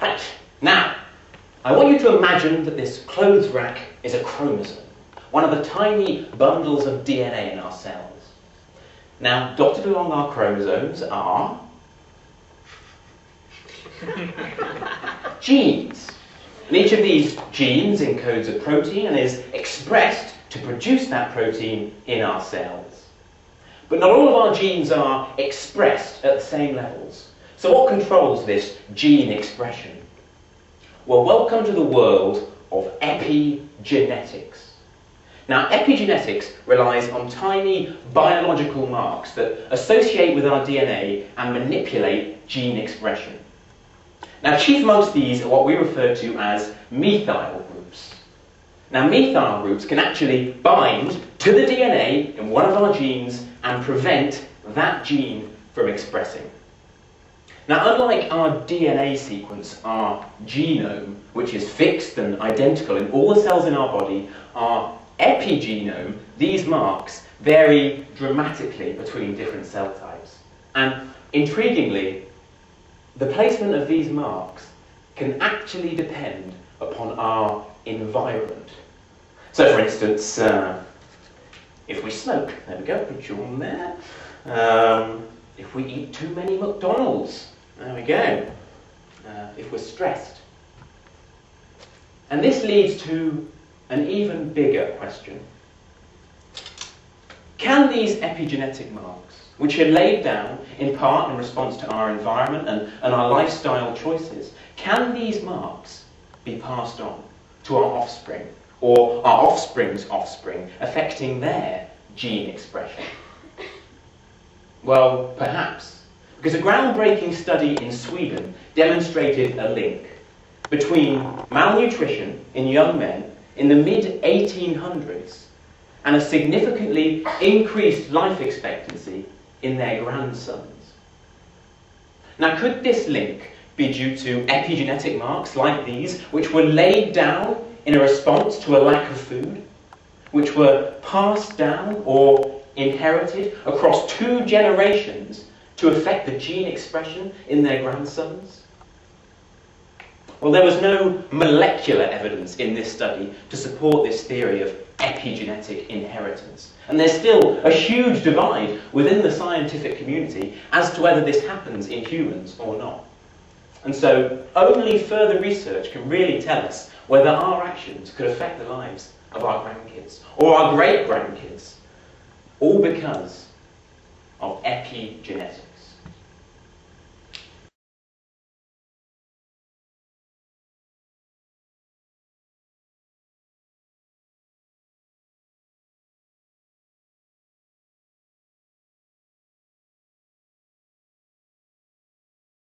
Right, now, I want you to imagine that this clothes rack is a chromosome, one of the tiny bundles of DNA in our cells. Now, dotted along our chromosomes are genes. And each of these genes encodes a protein and is expressed to produce that protein in our cells. But not all of our genes are expressed at the same levels. So what controls this gene expression? Well, welcome to the world of epigenetics. Now, epigenetics relies on tiny biological marks that associate with our DNA and manipulate gene expression. Now, chief amongst these are what we refer to as methyl groups. Now, methyl groups can actually bind to the DNA in one of our genes and prevent that gene from expressing. Now, unlike our DNA sequence, our genome, which is fixed and identical in all the cells in our body, our epigenome, these marks vary dramatically between different cell types. And intriguingly, the placement of these marks can actually depend upon our environment. So, for instance, if we smoke, there we go, put you on there. If we eat too many McDonald's, there we go. If we're stressed. And this leads to an even bigger question. Can these epigenetic marks, which are laid down in part in response to our environment and our lifestyle choices, can these marks be passed on to our offspring or our offspring's offspring, affecting their gene expression? Well, perhaps. Because a groundbreaking study in Sweden demonstrated a link between malnutrition in young men in the mid-1800s and a significantly increased life expectancy in their grandsons. Now, could this link be due to epigenetic marks like these, which were laid down in a response to a lack of food, which were passed down or inherited across 2 generations to affect the gene expression in their grandsons? Well, there was no molecular evidence in this study to support this theory of epigenetic inheritance. And there's still a huge divide within the scientific community as to whether this happens in humans or not. And so only further research can really tell us whether our actions could affect the lives of our grandkids or our great-grandkids, all because of epigenetics.